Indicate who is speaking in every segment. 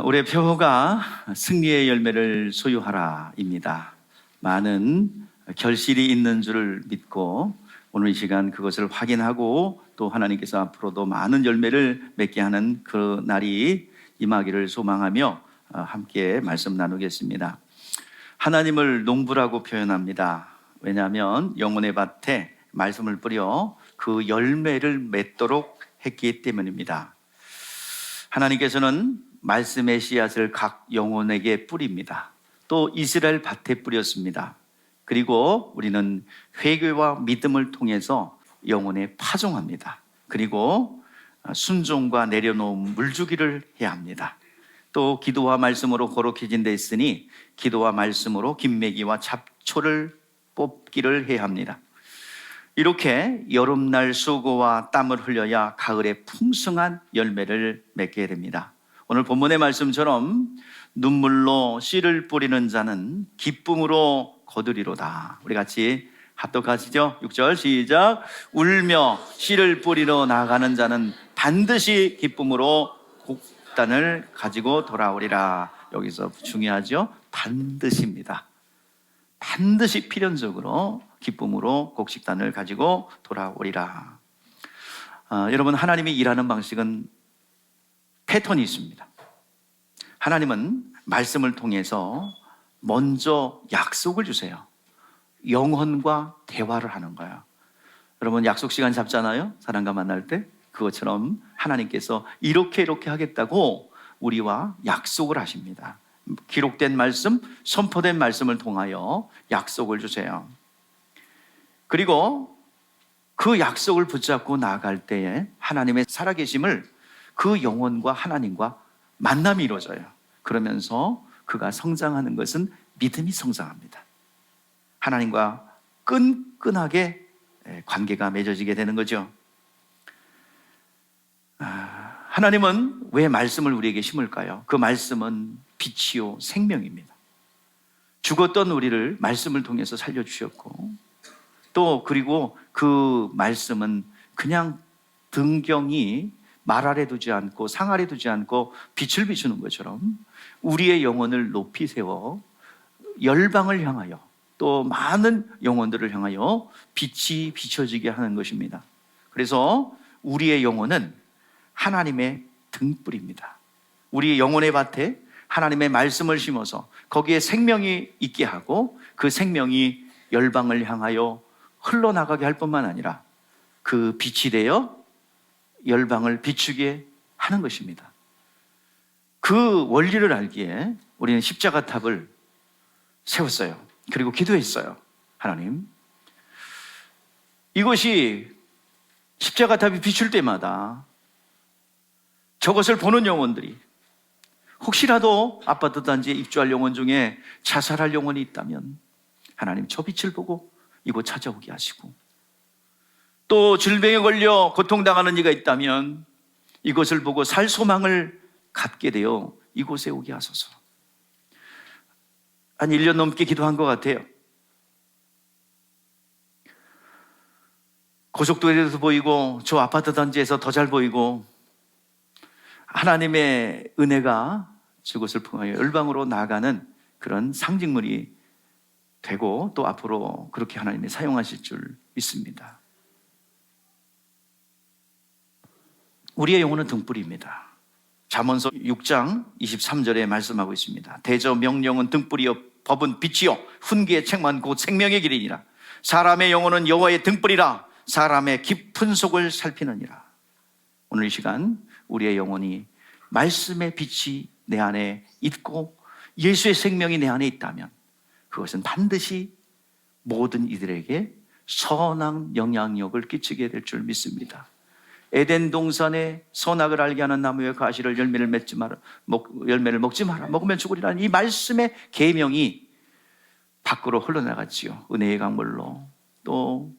Speaker 1: 올해 표어가 승리의 열매를 소유하라입니다. 많은 결실이 있는 줄을 믿고 오늘 이 시간 그것을 확인하고 또 하나님께서 앞으로도 많은 열매를 맺게 하는 그 날이 임하기를 소망하며 함께 말씀 나누겠습니다. 하나님을 농부라고 표현합니다. 왜냐하면 영혼의 밭에 말씀을 뿌려 그 열매를 맺도록 했기 때문입니다. 하나님께서는 말씀의 씨앗을 각 영혼에게 뿌립니다. 또 이스라엘 밭에 뿌렸습니다. 그리고 우리는 회개와 믿음을 통해서 영혼에 파종합니다. 그리고 순종과 내려놓음 물주기를 해야 합니다. 또 기도와 말씀으로 거룩해진 데 있으니 기도와 말씀으로 김매기와 잡초를 뽑기를 해야 합니다. 이렇게 여름날 수고와 땀을 흘려야 가을에 풍성한 열매를 맺게 됩니다. 오늘 본문의 말씀처럼 눈물로 씨를 뿌리는 자는 기쁨으로 거두리로다. 우리 같이 합독하시죠. 6절 시작. 울며 씨를 뿌리러 나가는 자는 반드시 기쁨으로 곡단을 가지고 돌아오리라. 여기서 중요하죠. 반드시입니다. 반드시 필연적으로 기쁨으로 곡식단을 가지고 돌아오리라. 여러분, 하나님이 일하는 방식은 패턴이 있습니다. 하나님은 말씀을 통해서 먼저 약속을 주세요. 영혼과 대화를 하는 거예요. 여러분, 약속 시간 잡잖아요. 사람과 만날 때. 그것처럼 하나님께서 이렇게 하겠다고 우리와 약속을 하십니다. 기록된 말씀, 선포된 말씀을 통하여 약속을 주세요. 그리고 그 약속을 붙잡고 나아갈 때에 하나님의 살아계심을 그 영혼과 하나님과 만남이 이루어져요. 그러면서 그가 성장하는 것은 믿음이 성장합니다. 하나님과 끈끈하게 관계가 맺어지게 되는 거죠. 하나님은 왜 말씀을 우리에게 심을까요? 그 말씀은 빛이요 생명입니다. 죽었던 우리를 말씀을 통해서 살려주셨고 또 그리고 그 말씀은 그냥 등경이 말 아래 두지 않고 상 아래 두지 않고 빛을 비추는 것처럼 우리의 영혼을 높이 세워 열방을 향하여 또 많은 영혼들을 향하여 빛이 비춰지게 하는 것입니다. 그래서 우리의 영혼은 하나님의 등불입니다. 우리 영혼의 밭에 하나님의 말씀을 심어서 거기에 생명이 있게 하고 그 생명이 열방을 향하여 흘러나가게 할 뿐만 아니라 그 빛이 되어 열방을 비추게 하는 것입니다. 그 원리를 알기에 우리는 십자가 탑을 세웠어요. 그리고 기도했어요. 하나님, 이것이 십자가 탑이 비출 때마다 저것을 보는 영혼들이 혹시라도 아파트 단지에 입주할 영혼 중에 자살할 영혼이 있다면 하나님 저 빛을 보고 이곳 찾아오게 하시고 또 질병에 걸려 고통당하는 이가 있다면 이것을 보고 살 소망을 갖게 되어 이곳에 오게 하소서. 한 1년 넘게 기도한 것 같아요. 고속도로에서 보이고 저 아파트 단지에서 더 잘 보이고 하나님의 은혜가 저곳을 통하여 열방으로 나아가는 그런 상징물이 되고 또 앞으로 그렇게 하나님이 사용하실 줄 믿습니다. 우리의 영혼은 등불입니다. 잠언서 6장 23절에 말씀하고 있습니다. 대저 명령은 등불이요 법은 빛이요 훈계의 책만 곧 생명의 길이니라. 사람의 영혼은 여호와의 등불이라. 사람의 깊은 속을 살피느니라. 오늘 이 시간 우리의 영혼이 말씀의 빛이 내 안에 있고 예수의 생명이 내 안에 있다면 그것은 반드시 모든 이들에게 선한 영향력을 끼치게 될 줄 믿습니다. 에덴 동산에 선악을 알게 하는 나무의 가시를 열매를 맺지 마라, 열매를 먹지 마라, 먹으면 죽으리라는 이 말씀의 계명이 밖으로 흘러나갔지요. 은혜의 강물로 또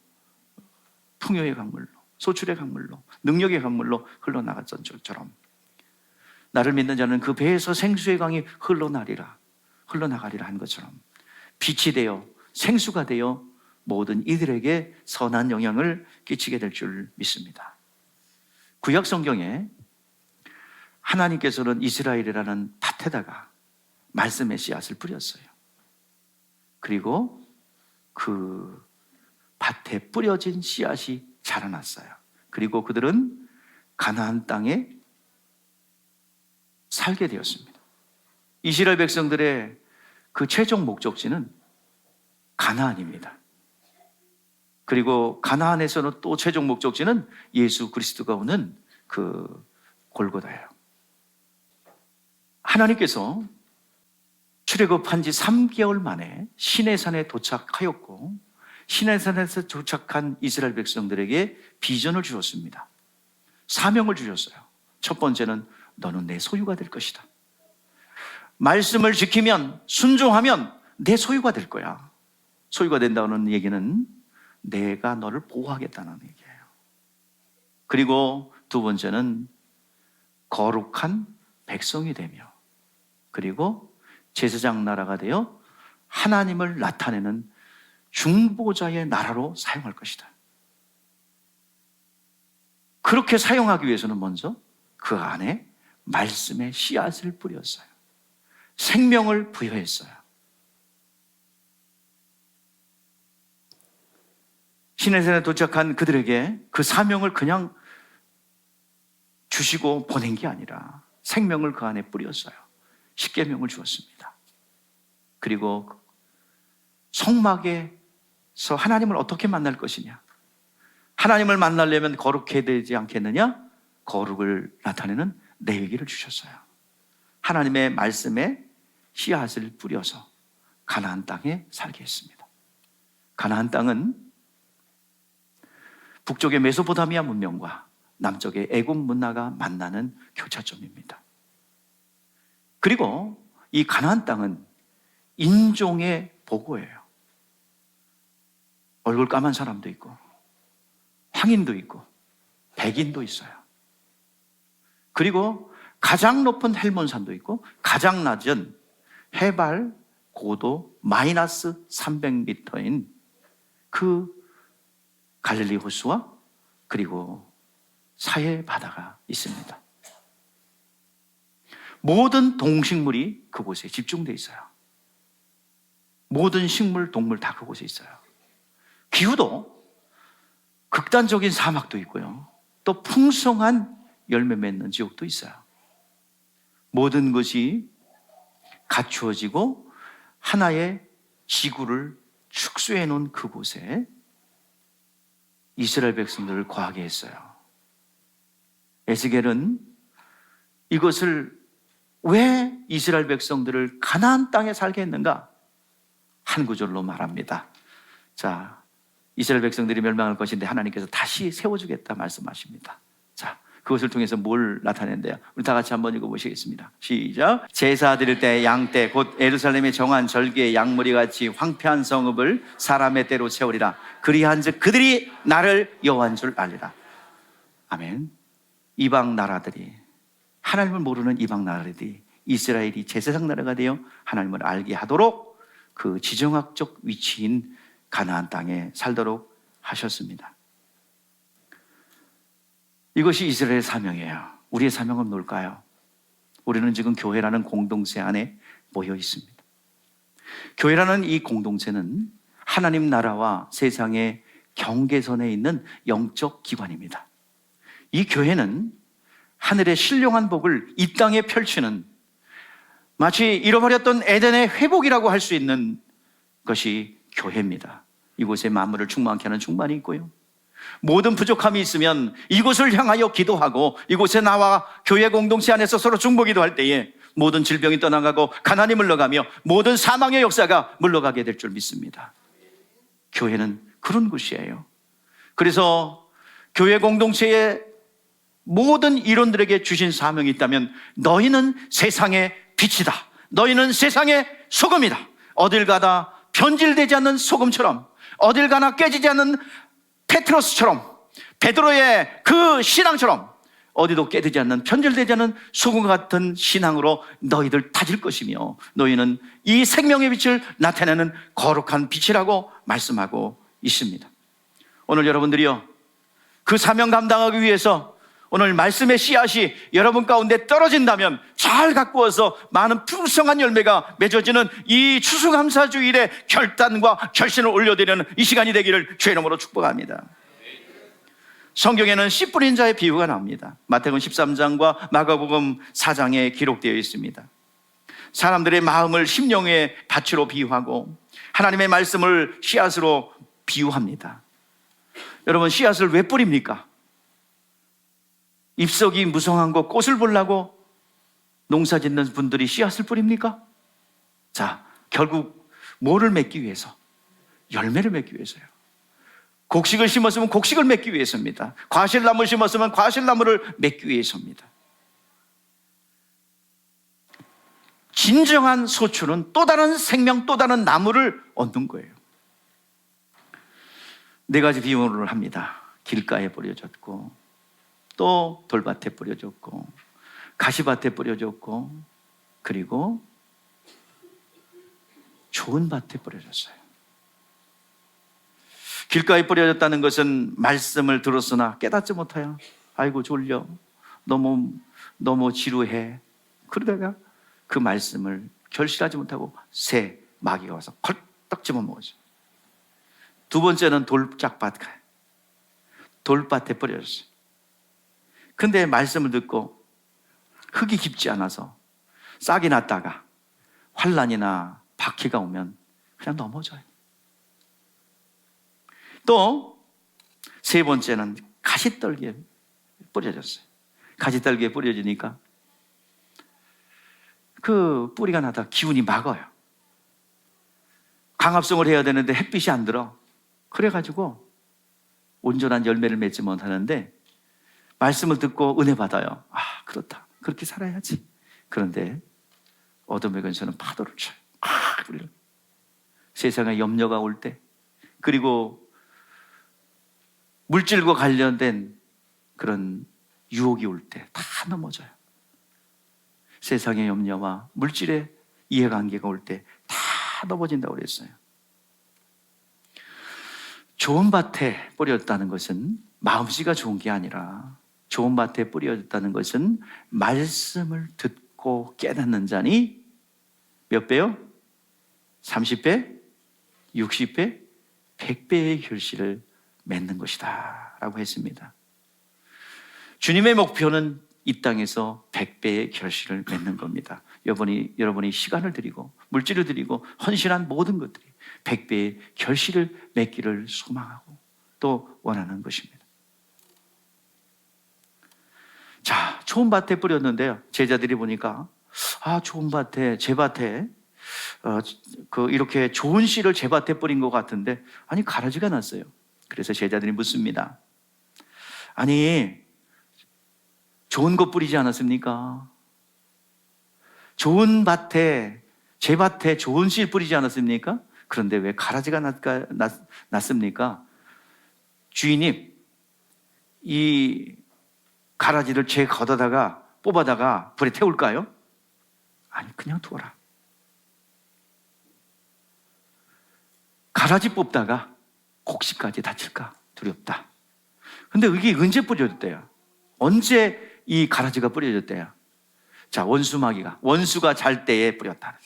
Speaker 1: 풍요의 강물로 소출의 강물로 능력의 강물로 흘러나갔던 것처럼 나를 믿는 자는 그 배에서 생수의 강이 흘러나가리라 한 것처럼 빛이 되어 생수가 되어 모든 이들에게 선한 영향을 끼치게 될 줄 믿습니다. 구약 성경에 하나님께서는 이스라엘이라는 밭에다가 말씀의 씨앗을 뿌렸어요. 그리고 그 밭에 뿌려진 씨앗이 자라났어요. 그리고 그들은 가나안 땅에 살게 되었습니다. 이스라엘 백성들의 그 최종 목적지는 가나안입니다. 그리고 가나안에서는 또 최종 목적지는 예수 그리스도가 오는 그 골고다예요. 하나님께서 출애굽한 지 3개월 만에 시내산에 도착하였고, 시내산에서 도착한 이스라엘 백성들에게 비전을 주셨습니다. 사명을 주셨어요. 첫 번째는 너는 내 소유가 될 것이다. 말씀을 지키면, 순종하면 내 소유가 될 거야. 소유가 된다는 얘기는 내가 너를 보호하겠다는 얘기예요. 그리고 두 번째는 거룩한 백성이 되며, 그리고 제사장 나라가 되어 하나님을 나타내는 중보자의 나라로 사용할 것이다. 그렇게 사용하기 위해서는 먼저 그 안에 말씀의 씨앗을 뿌렸어요. 생명을 부여했어요. 시내산에 도착한 그들에게 그 사명을 그냥 주시고 보낸 게 아니라 생명을 그 안에 뿌렸어요. 십계명을 주었습니다. 그리고 성막에서 하나님을 어떻게 만날 것이냐, 하나님을 만나려면 거룩해야 되지 않겠느냐, 거룩을 나타내는 레위기를 주셨어요. 하나님의 말씀에 씨앗을 뿌려서 가나안 땅에 살게 했습니다. 가나안 땅은 북쪽의 메소포타미아 문명과 남쪽의 애굽 문화가 만나는 교차점입니다. 그리고 이 가나안 땅은 인종의 보고예요. 얼굴 까만 사람도 있고, 황인도 있고, 백인도 있어요. 그리고 가장 높은 헬몬산도 있고, 가장 낮은 해발 고도 마이너스 300m인 그 갈릴리 호수와 그리고 사해 바다가 있습니다. 모든 동식물이 그곳에 집중되어 있어요. 모든 식물, 동물 다 그곳에 있어요. 기후도 극단적인 사막도 있고요, 또 풍성한 열매 맺는 지역도 있어요. 모든 것이 갖추어지고 하나의 지구를 축소해 놓은 그곳에 이스라엘 백성들을 거하게 했어요. 에스겔은 이것을 왜 이스라엘 백성들을 가나안 땅에 살게 했는가? 한 구절로 말합니다. 자, 이스라엘 백성들이 멸망할 것인데 하나님께서 다시 세워주겠다 말씀하십니다. 자, 그것을 통해서 뭘 나타낸대요? 우리 다 같이 한번 읽어보시겠습니다. 시작. 제사 드릴 때 양떼 곧 예루살렘에 정한 절기의 양무리 같이 황폐한 성읍을 사람의 때로 채우리라. 그리한즉 그들이 나를 여호와인 줄 알리라. 아멘. 이방 나라들이, 하나님을 모르는 이방 나라들이 이스라엘이 제사장 나라가 되어 하나님을 알게 하도록 그 지정학적 위치인 가나안 땅에 살도록 하셨습니다. 이것이 이스라엘의 사명이에요. 우리의 사명은 뭘까요? 우리는 지금 교회라는 공동체 안에 모여 있습니다. 교회라는 이 공동체는 하나님 나라와 세상의 경계선에 있는 영적 기관입니다. 이 교회는 하늘의 신령한 복을 이 땅에 펼치는, 마치 잃어버렸던 에덴의 회복이라고 할 수 있는 것이 교회입니다. 이곳에 만물을 충만케 하는 충만이 있고요, 모든 부족함이 있으면 이곳을 향하여 기도하고 이곳에 나와 교회 공동체 안에서 서로 중보기도할 때에 모든 질병이 떠나가고 가난이 물러가며 모든 사망의 역사가 물러가게 될 줄 믿습니다. 교회는 그런 곳이에요. 그래서 교회 공동체의 모든 이론들에게 주신 사명이 있다면 너희는 세상의 빛이다, 너희는 세상의 소금이다. 어딜 가다 변질되지 않는 소금처럼, 어딜 가나 깨지지 않는 페트로스처럼, 베드로의 그 신앙처럼 어디도 깨지지 않는, 변질되지 않는 소금 같은 신앙으로 너희들 다질 것이며 너희는 이 생명의 빛을 나타내는 거룩한 빛이라고 말씀하고 있습니다. 오늘 여러분들이요, 그 사명 감당하기 위해서 오늘 말씀의 씨앗이 여러분 가운데 떨어진다면 잘 가꾸어서 많은 풍성한 열매가 맺어지는 이 추수감사주일에 결단과 결심을 올려드리는 이 시간이 되기를 주의 이름으로 축복합니다. 성경에는 씨 뿌린 자의 비유가 나옵니다. 마태복음 13장과 마가복음 4장에 기록되어 있습니다. 사람들의 마음을 심령의 밭으로 비유하고 하나님의 말씀을 씨앗으로 비유합니다. 여러분, 씨앗을 왜 뿌립니까? 잎속이 무성한 거 꽃을 보려고 농사 짓는 분들이 씨앗을 뿌립니까? 자, 결국 뭐를 맺기 위해서? 열매를 맺기 위해서요. 곡식을 심었으면 곡식을 맺기 위해서입니다. 과실나무를 심었으면 과실나무를 맺기 위해서입니다. 진정한 소출은 또 다른 생명, 또 다른 나무를 얻는 거예요. 네 가지 비유를 합니다. 길가에 뿌려졌고, 또 돌밭에 뿌려졌고, 가시밭에 뿌려졌고, 그리고 좋은 밭에 뿌려졌어요. 길가에 뿌려졌다는 것은 말씀을 들었으나 깨닫지 못하여 아이고 졸려, 너무 지루해, 그러다가 그 말씀을 결실하지 못하고 새 마귀가 와서 컬떡 집어먹어요. 두 번째는 돌밭에 뿌려졌어요. 근데 말씀을 듣고 흙이 깊지 않아서 싹이 났다가 환란이나 박해가 오면 그냥 넘어져요. 또 세 번째는 가시떨기에 뿌려졌어요. 가시떨기에 뿌려지니까 그 뿌리가 나다 기운이 막아요. 강합성을 해야 되는데 햇빛이 안 들어. 그래가지고 온전한 열매를 맺지 못하는데 말씀을 듣고 은혜 받아요. 아, 그렇다, 그렇게 살아야지. 그런데 어둠의 근처는 파도를 쳐요. 세상에 염려가 올 때, 그리고 물질과 관련된 그런 유혹이 올 때 다 넘어져요. 세상의 염려와 물질의 이해관계가 올 때 다 넘어진다고 그랬어요. 좋은 밭에 뿌렸다는 것은 마음씨가 좋은 게 아니라, 좋은 밭에 뿌려졌다는 것은 말씀을 듣고 깨닫는 자니 몇 배요? 30배? 60배? 100배의 결실을 맺는 것이다 라고 했습니다. 주님의 목표는 이 땅에서 100배의 결실을 맺는 겁니다. 여러분이 시간을 드리고 물질을 드리고 헌신한 모든 것들이 100배의 결실을 맺기를 소망하고 또 원하는 것입니다. 자, 좋은 밭에 뿌렸는데요, 제자들이 보니까 좋은 밭에, 제 밭에 이렇게 좋은 씨를 제 밭에 뿌린 것 같은데 아니 가라지가 났어요. 그래서 제자들이 묻습니다. 아니 좋은 거 뿌리지 않았습니까? 좋은 밭에, 제 밭에 좋은 씨 뿌리지 않았습니까? 그런데 왜 가라지가 났습니까? 주인님, 이 가라지를 제 걷어다가 뽑아다가 불에 태울까요? 아니, 그냥 두어라. 가라지 뽑다가 곡식까지 다칠까 두렵다. 근데 이게 언제 뿌려졌대요? 언제 이 가라지가 뿌려졌대요? 자, 원수가 잘 때에 뿌렸다.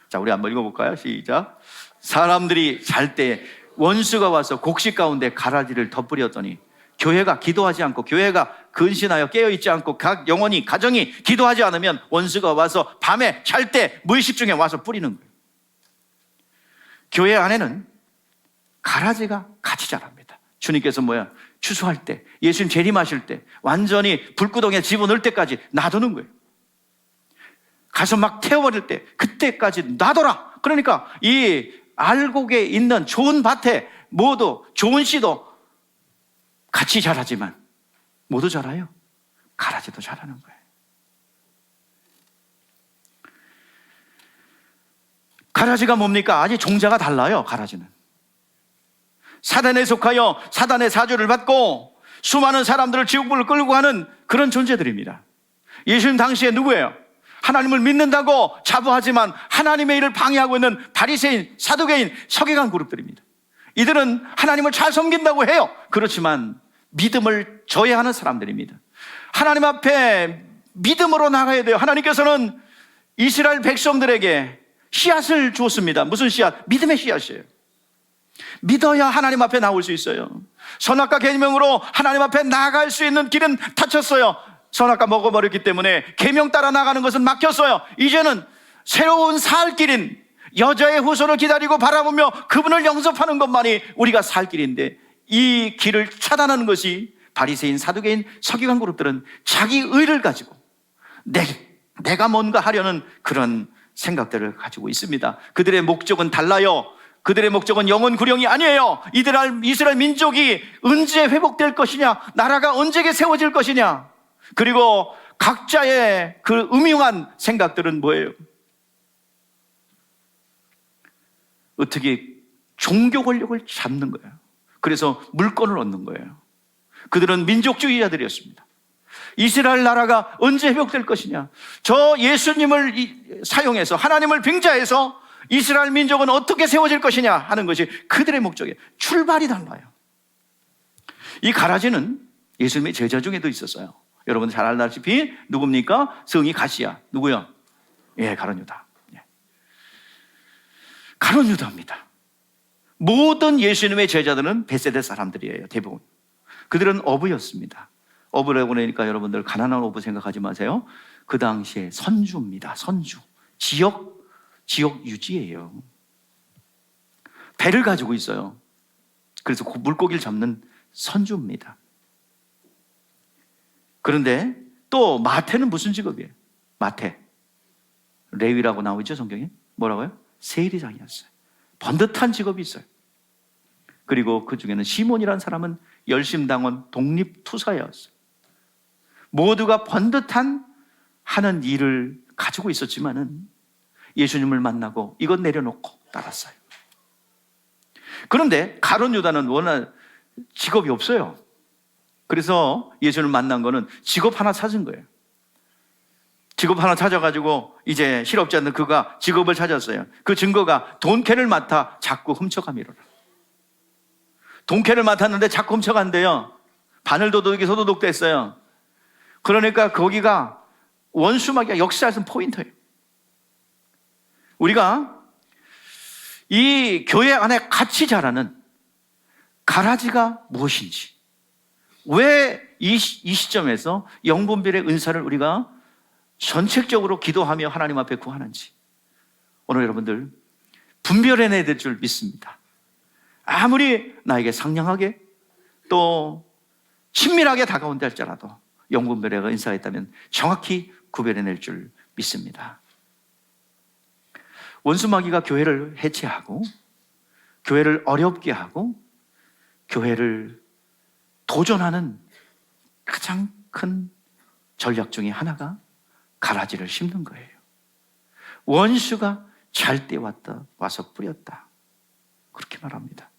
Speaker 1: 자, 우리 한번 읽어볼까요? 시작. 사람들이 잘 때에 원수가 와서 곡식 가운데 가라지를 덧뿌렸더니 교회가 기도하지 않고, 교회가 근신하여 깨어있지 않고 영혼이, 가정이 기도하지 않으면 원수가 와서 밤에 잘 때 무의식 중에 와서 뿌리는 거예요. 교회 안에는 가라지가 같이 자랍니다. 주님께서 추수할 때, 예수님 재림하실 때 완전히 불구덩이에 집어넣을 때까지 놔두는 거예요. 가서 막 태워버릴 때 그때까지 놔둬라. 그러니까 이 알곡에 있는 좋은 밭에 모두 좋은 씨도 같이 자라지만 모두 자라요. 가라지도 자라는 거예요. 가라지가 뭡니까? 아직 종자가 달라요. 가라지는 사단에 속하여 사단의 사주를 받고 수많은 사람들을 지옥불을 끌고 가는 그런 존재들입니다. 예수님 당시에 누구예요? 하나님을 믿는다고 자부하지만 하나님의 일을 방해하고 있는 바리새인, 사두개인, 서기관 그룹들입니다. 이들은 하나님을 잘 섬긴다고 해요. 그렇지만 믿음을 저해하는 사람들입니다. 하나님 앞에 믿음으로 나가야 돼요. 하나님께서는 이스라엘 백성들에게 씨앗을 주었습니다. 무슨 씨앗? 믿음의 씨앗이에요. 믿어야 하나님 앞에 나올 수 있어요. 선악과 계명으로 하나님 앞에 나아갈 수 있는 길은 닫혔어요. 선악과 먹어버렸기 때문에 계명 따라 나가는 것은 막혔어요. 이제는 새로운 살 길인 여자의 후손을 기다리고 바라보며 그분을 영접하는 것만이 우리가 살 길인데, 이 길을 차단하는 것이 바리새인, 사두개인, 서기관 그룹들은 자기 의를 가지고 내가 뭔가 하려는 그런 생각들을 가지고 있습니다. 그들의 목적은 달라요. 그들의 목적은 영원 구령이 아니에요. 이스라엘 민족이 언제 회복될 것이냐, 나라가 언제 세워질 것이냐, 그리고 각자의 그 음흉한 생각들은 뭐예요? 어떻게 종교 권력을 잡는 거예요. 그래서 물건을 얻는 거예요. 그들은 민족주의자들이었습니다. 이스라엘 나라가 언제 회복될 것이냐, 저 예수님을 사용해서 하나님을 빙자해서 이스라엘 민족은 어떻게 세워질 것이냐 하는 것이 그들의 목적이에요. 출발이 달라요. 이 가라지는 예수님의 제자 중에도 있었어요. 여러분 잘 알다시피 누굽니까? 성이 가시야. 누구요? 예, 가룟 유다. 예. 가룟 유다입니다. 모든 예수님의 제자들은 벳세다 사람들이에요. 대부분. 그들은 어부였습니다. 어부라고 그러니까 여러분들 가난한 어부 생각하지 마세요. 그 당시에 선주입니다. 선주. 지역 유지예요. 배를 가지고 있어요. 그래서 물고기를 잡는 선주입니다. 그런데 또 마태는 무슨 직업이에요? 마태. 레위라고 나오죠, 성경에? 뭐라고요? 세리장이었어요. 번듯한 직업이 있어요. 그리고 그 중에는 시몬이라는 사람은 열심당원 독립투사였어요. 모두가 번듯한 하는 일을 가지고 있었지만은 예수님을 만나고 이것 내려놓고 따랐어요. 그런데 가룟 유다는 워낙 직업이 없어요. 그래서 예수님을 만난 거는 직업 하나 찾은 거예요. 직업 하나 찾아가지고 이제 실업지 않는 그가 직업을 찾았어요. 그 증거가 돈캐를 맡아 자꾸 훔쳐가미로라. 돈캐를 맡았는데 자꾸 훔쳐간대요. 바늘도둑이 소도둑됐어요. 그러니까 거기가 원수마귀가 역사에서는 포인트예요. 우리가 이 교회 안에 같이 자라는 가라지가 무엇인지, 왜 이 시점에서 영분별의 은사를 우리가 전책적으로 기도하며 하나님 앞에 구하는지 오늘 여러분들 분별해내야 될 줄 믿습니다. 아무리 나에게 상냥하게 또 친밀하게 다가온다 할지라도 영분별의 은사가 있다면 정확히 구별해낼 줄 믿습니다. 원수마귀가 교회를 해체하고 교회를 어렵게 하고 교회를 도전하는 가장 큰 전략 중에 하나가 가라지를 심는 거예요. 원수가 잘 때 와서 뿌렸다, 그렇게 말합니다.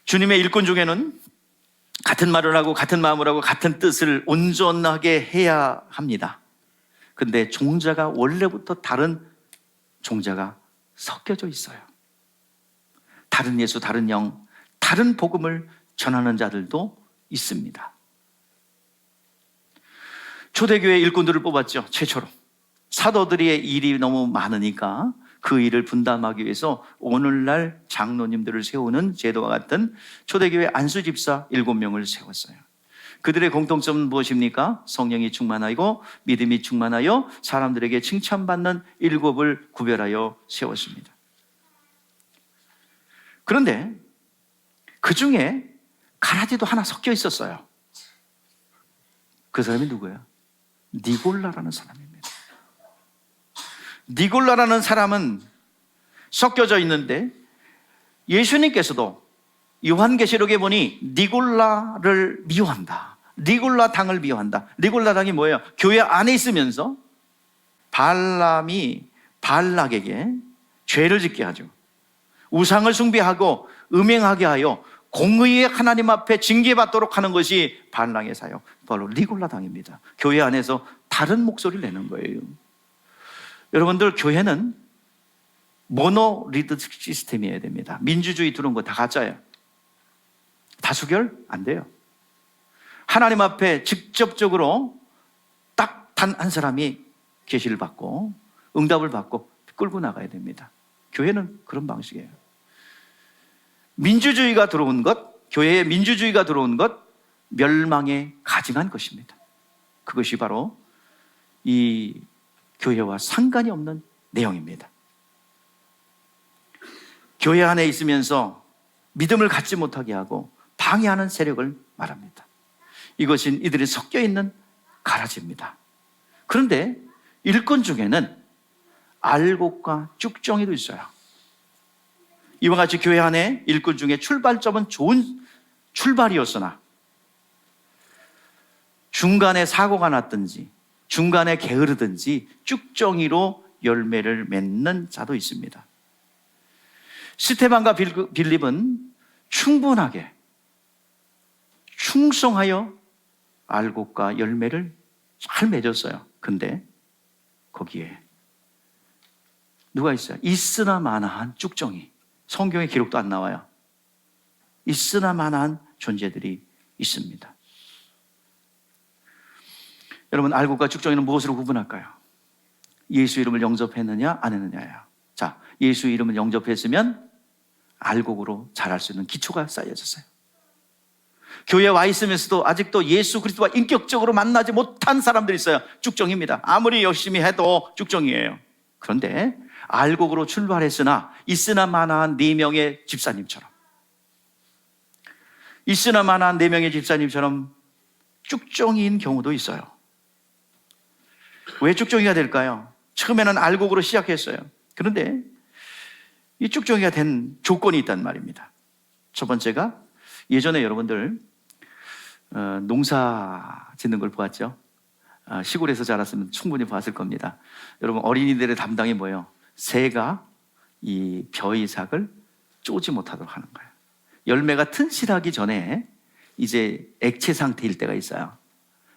Speaker 1: 주님의 일꾼 중에는 같은 말을 하고 같은 마음을 하고 같은 뜻을 온전하게 해야 합니다. 근데 종자가 원래부터 다른 종자가 섞여져 있어요. 다른 예수, 다른 영, 다른 복음을 전하는 자들도 있습니다. 초대교회 일꾼들을 뽑았죠. 최초로. 사도들의 일이 너무 많으니까 그 일을 분담하기 위해서 오늘날 장로님들을 세우는 제도와 같은 초대교회 안수집사 7명을 세웠어요. 그들의 공통점은 무엇입니까? 성령이 충만하고 믿음이 충만하여 사람들에게 칭찬받는 7을 구별하여 세웠습니다. 그런데 그 중에 가라지도 하나 섞여 있었어요. 그 사람이 누구예요? 니골라라는 사람입니다. 니골라라는 사람은 섞여져 있는데 예수님께서도 요한계시록에 보니 니골라를 미워한다, 니골라 당을 미워한다. 니골라 당이 뭐예요? 교회 안에 있으면서 발람이 발락에게 죄를 짓게 하죠. 우상을 숭배하고 음행하게 하여 공의의 하나님 앞에 징계받도록 하는 것이 발락의 사역, 바로 니골라 당입니다. 교회 안에서 다른 목소리를 내는 거예요. 여러분들, 교회는 모노리드 시스템이어야 됩니다. 민주주의 들어온 거 다 가짜예요. 다수결 안 돼요. 하나님 앞에 직접적으로 딱 단 한 사람이 계시를 받고 응답을 받고 끌고 나가야 됩니다. 교회는 그런 방식이에요. 민주주의가 들어온 것, 교회에 민주주의가 들어온 것, 멸망에 가증한 것입니다. 그것이 바로 이 교회와 상관이 없는 내용입니다. 교회 안에 있으면서 믿음을 갖지 못하게 하고 방해하는 세력을 말합니다. 이것은 이들이 섞여 있는 가라지입니다. 그런데 일꾼 중에는 알곡과 쭉정이도 있어요. 이와 같이 교회 안에 일꾼 중에 출발점은 좋은 출발이었으나 중간에 사고가 났든지 중간에 게으르든지 쭉정이로 열매를 맺는 자도 있습니다. 스테반과 빌립은 충분하게 충성하여 알곡과 열매를 잘 맺었어요. 근데 거기에 누가 있어요? 있으나 마나한 쭉정이. 성경에 기록도 안 나와요. 있으나 마나한 존재들이 있습니다. 여러분, 알곡과 쭉정이는 무엇으로 구분할까요? 예수 이름을 영접했느냐 안 했느냐예요. 자, 예수 이름을 영접했으면 알곡으로 자랄 수 있는 기초가 쌓여졌어요. 교회에 와 있으면서도 아직도 예수 그리스도와 인격적으로 만나지 못한 사람들이 있어요. 쭉정입니다. 아무리 열심히 해도 쭉정이에요. 그런데 알곡으로 출발했으나 있으나 마나한 4명의 집사님처럼, 있으나 마나한 4명의 집사님처럼 쭉정이인 경우도 있어요. 왜 쭉정이가 될까요? 처음에는 알곡으로 시작했어요. 그런데 이 쭉정이가 된 조건이 있단 말입니다. 첫 번째가, 예전에 여러분들 농사 짓는 걸 보았죠? 시골에서 자랐으면 충분히 봤을 겁니다. 여러분, 어린이들의 담당이 뭐예요? 새가 이 벼이삭을 쪼지 못하도록 하는 거예요. 열매가 튼실하기 전에 이제 액체 상태일 때가 있어요.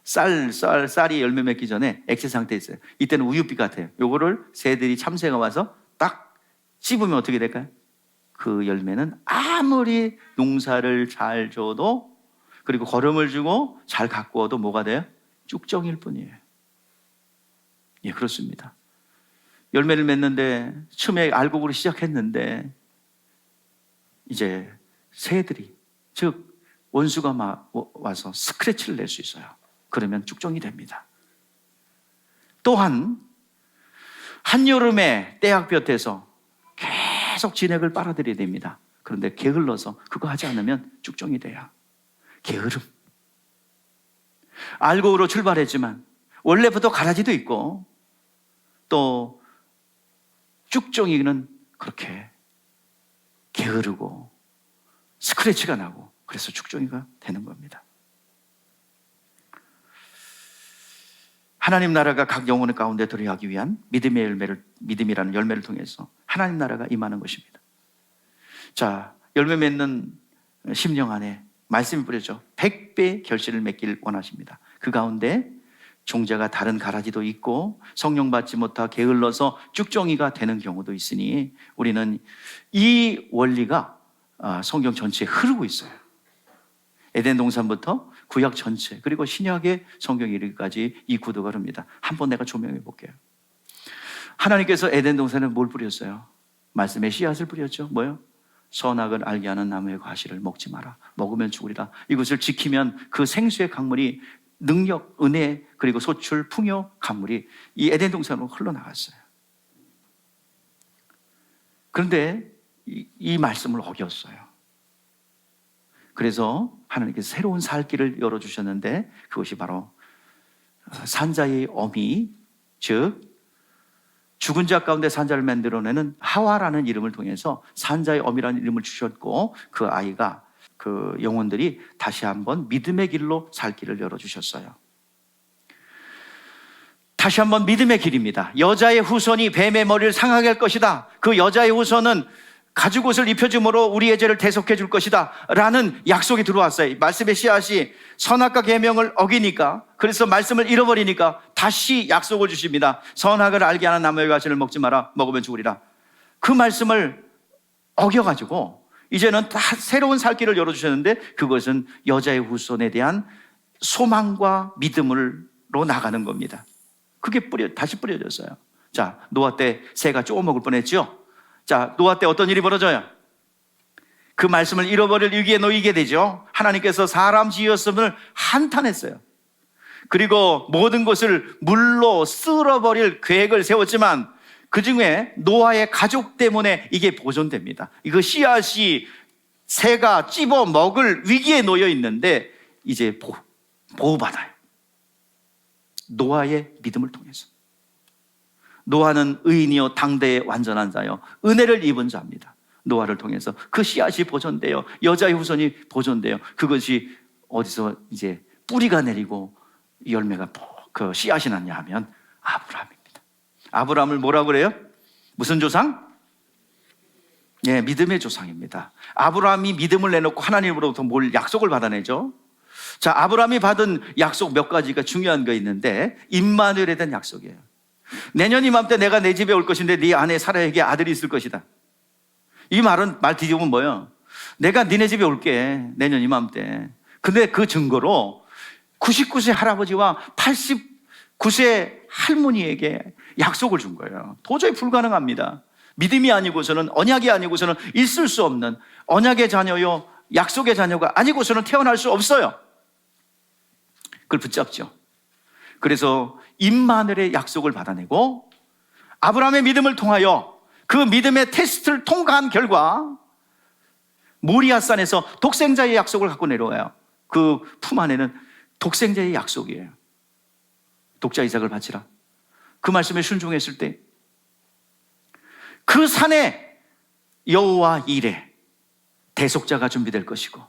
Speaker 1: 쌀이 열매 맺기 전에 액체 상태에 있어요. 이때는 우유빛 같아요. 요거를 새들이, 참새가 와서 딱 씹으면 어떻게 될까요? 그 열매는 아무리 농사를 잘 줘도, 그리고 거름을 주고 잘 가꾸어도 뭐가 돼요? 쭉정일 뿐이에요. 예, 그렇습니다. 열매를 맺는데 처음에 알곡으로 시작했는데 이제 새들이, 즉 원수가 와서 스크래치를 낼 수 있어요. 그러면 쭉정이 됩니다. 또한 한여름에 떼약볕에서 계속 진액을 빨아들여야 됩니다. 그런데 게을러서 그거 하지 않으면 쭉정이 돼요. 게으름. 알곡으로 출발했지만 원래부터 가라지도 있고, 또 쭉정이는 그렇게 게으르고 스크래치가 나고, 그래서 쭉정이가 되는 겁니다. 하나님 나라가 각 영혼 가운데 들어가기 위한 믿음이라는 열매를 통해서 하나님 나라가 임하는 것입니다. 자, 열매 맺는 심령 안에 말씀이 뿌려져 100배 결실을 맺기를 원하십니다. 그 가운데 종자가 다른 가라지도 있고 성령 받지 못하 게을러서 쭉정이가 되는 경우도 있으니, 우리는 이 원리가 성경 전체에 흐르고 있어요. 에덴 동산부터 구약 전체, 그리고 신약의 성경 이르기까지 이 구도가 흐릅니다. 한번 내가 조명해 볼게요. 하나님께서 에덴 동산에 뭘 뿌렸어요? 말씀의 씨앗을 뿌렸죠. 뭐요? 선악을 알게 하는 나무의 과실을 먹지 마라. 먹으면 죽으리라. 이것을 지키면 그 생수의 강물이, 능력, 은혜, 그리고 소출, 풍요, 강물이 이 에덴 동산으로 흘러나갔어요. 그런데 이 말씀을 어겼어요. 그래서 하나님께서 새로운 살 길을 열어주셨는데, 그것이 바로 산자의 어미, 즉 죽은 자 가운데 산자를 만들어내는 하와라는 이름을 통해서 산자의 어미라는 이름을 주셨고, 그 아이가, 그 영혼들이 다시 한번 믿음의 길로 살 길을 열어주셨어요. 다시 한번 믿음의 길입니다. 여자의 후손이 뱀의 머리를 상하게 할 것이다. 그 여자의 후손은 가죽옷을 입혀줌으로 우리의 죄를 대속해 줄 것이다 라는 약속이 들어왔어요. 말씀의 씨앗이 선악과 계명을 어기니까, 그래서 말씀을 잃어버리니까 다시 약속을 주십니다. 선악을 알게 하는 나무의 과실을 먹지 마라. 먹으면 죽으리라. 그 말씀을 어겨가지고 이제는 다 새로운 살 길을 열어주셨는데, 그것은 여자의 후손에 대한 소망과 믿음으로 나가는 겁니다. 그게 다시 뿌려졌어요. 자, 노아 때 새가 쪼먹을 뻔했죠. 자, 노아 때 어떤 일이 벌어져요? 그 말씀을 잃어버릴 위기에 놓이게 되죠. 하나님께서 사람 지었음을 한탄했어요. 그리고 모든 것을 물로 쓸어버릴 계획을 세웠지만 그 중에 노아의 가족 때문에 이게 보존됩니다. 이거 씨앗이 새가 찝어 먹을 위기에 놓여 있는데 이제 보호받아요. 노아의 믿음을 통해서. 노아는 의인이요 당대의 완전한 자요 은혜를 입은 자입니다. 노아를 통해서 그 씨앗이 보존돼요. 여자의 후손이 보존돼요. 그것이 어디서 이제 뿌리가 내리고 열매가 그 씨앗이 났냐 하면 아브라함입니다. 아브라함을 뭐라고 그래요? 무슨 조상? 예, 믿음의 조상입니다. 아브라함이 믿음을 내놓고 하나님으로부터 뭘 약속을 받아내죠. 자, 아브라함이 받은 약속 몇 가지가 중요한 거 있는데 임마누엘에 대한 약속이에요. 내년 이맘때 내가 내 집에 올 것인데 네 아내 사라에게 아들이 있을 것이다. 이 말은 말 뒤집으면 뭐예요? 내가 니네 집에 올게 내년 이맘때. 근데 그 증거로 99세 할아버지와 89세 할머니에게 약속을 준 거예요. 도저히 불가능합니다. 믿음이 아니고서는, 언약이 아니고서는 있을 수 없는 언약의 자녀요 약속의 자녀가 아니고서는 태어날 수 없어요. 그걸 붙잡죠. 그래서 임마누엘의 약속을 받아내고 아브라함의 믿음을 통하여 그 믿음의 테스트를 통과한 결과 모리아산에서 독생자의 약속을 갖고 내려와요. 그 품 안에는 독생자의 약속이에요. 독자 이삭을 바치라. 그 말씀에 순종했을 때 그 산에 여호와 이레 대속자가 준비될 것이고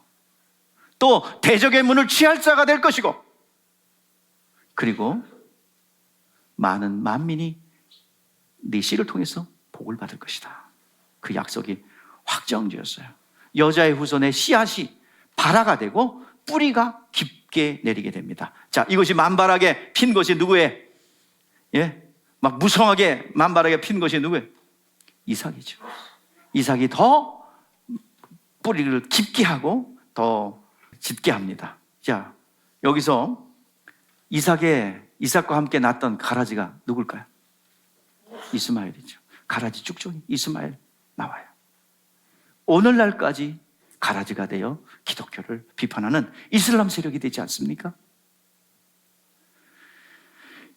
Speaker 1: 또 대적의 문을 취할 자가 될 것이고 그리고 많은 만민이 네 씨를 통해서 복을 받을 것이다. 그 약속이 확정되었어요. 여자의 후손의 씨앗이 발화가 되고 뿌리가 깊게 내리게 됩니다. 자, 이것이 만발하게 핀 것이 누구의? 막 무성하게 만발하게 핀 것이 누구의? 이삭이죠. 이삭이 더 뿌리를 깊게 하고 더 짙게 합니다. 자, 여기서 이삭과 함께 낳았던 가라지가 누굴까요? 이스마엘이죠. 가라지 쭉종이 이스마엘 나와요. 오늘날까지 가라지가 되어 기독교를 비판하는 이슬람 세력이 되지 않습니까?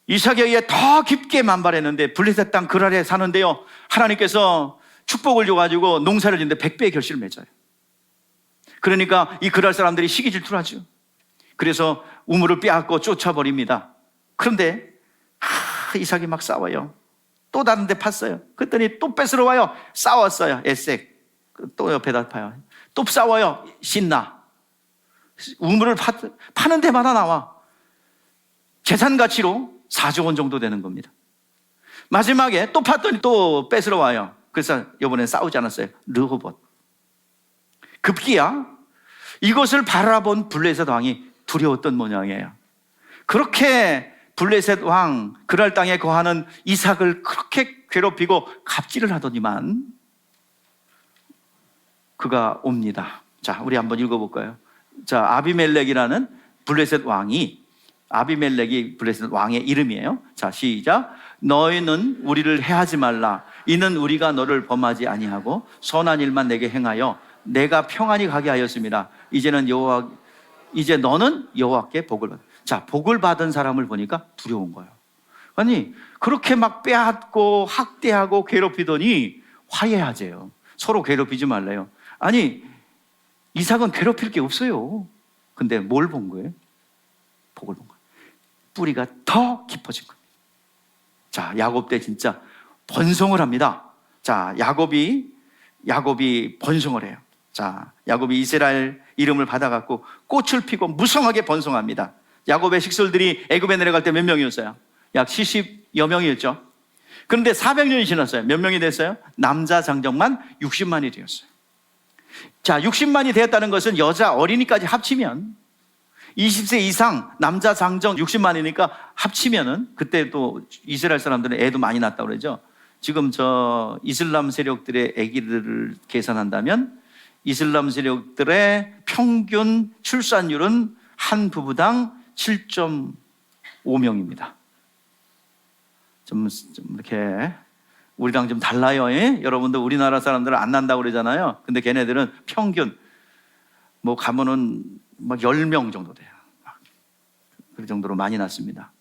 Speaker 1: 이삭에 의해 더 깊게 만발했는데 블레셋 땅 그랄에 사는데요, 하나님께서 축복을 줘가지고 농사를 짓는데 100배의 결실을 맺어요. 그러니까 이 그랄 사람들이 시기 질투를 하죠. 그래서 우물을 빼앗고 쫓아버립니다. 그런데 이삭이 막 싸워요. 또 다른 데 팠어요. 그랬더니 또 뺏으러 와요. 싸웠어요. 에색. 또 옆에다 파요. 또 싸워요. 신나. 우물을 파는 데마다 나와. 재산 가치로 4조 원 정도 되는 겁니다. 마지막에 또 팠더니 또 뺏으러 와요. 그래서 이번엔 싸우지 않았어요. 르호봇. 급기야 이것을 바라본 블레셋 왕이 두려웠던 모양이에요. 그렇게 블레셋 왕 그랄 땅에 거하는 이삭을 그렇게 괴롭히고 갑질을 하더니만 그가 옵니다. 자, 우리 한번 읽어볼까요? 자, 아비멜렉이라는 블레셋 왕이, 아비멜렉이 블레셋 왕의 이름이에요. 자, 시작. 너희는 우리를 해하지 말라. 이는 우리가 너를 범하지 아니하고 선한 일만 내게 행하여 내가 평안히 가게 하였습니다. 이제 너는 여호와께 복을 받아. 자, 복을 받은 사람을 보니까 두려운 거예요. 아니, 그렇게 막 빼앗고 학대하고 괴롭히더니 화해하재요. 서로 괴롭히지 말래요. 아니, 이삭은 괴롭힐 게 없어요. 근데 뭘 본 거예요? 복을 본 거예요. 뿌리가 더 깊어진 거예요. 자, 야곱 때 진짜 번성을 합니다. 자, 야곱이 번성을 해요. 자, 야곱이 이스라엘 이름을 받아갖고 꽃을 피고 무성하게 번성합니다. 야곱의 식솔들이 애굽에 내려갈 때 몇 명이었어요? 약 70여 명이었죠. 그런데 400년이 지났어요. 몇 명이 됐어요? 남자 장정만 60만이 되었어요. 자, 60만이 되었다는 것은 여자 어린이까지 합치면 20세 이상 남자 장정 60만이니까 합치면은, 그때 또 이스라엘 사람들은 애도 많이 낳았다고 그러죠. 지금 저 이슬람 세력들의 아기들을 계산한다면 이슬람 세력들의 평균 출산율은 한 부부당 7.5명입니다. 좀 이렇게 우리랑 좀 달라요. 여러분들 우리나라 사람들은 안 난다고 그러잖아요. 근데 걔네들은 평균 뭐 가면은 막 10명 정도 돼요. 그 정도로 많이 났습니다.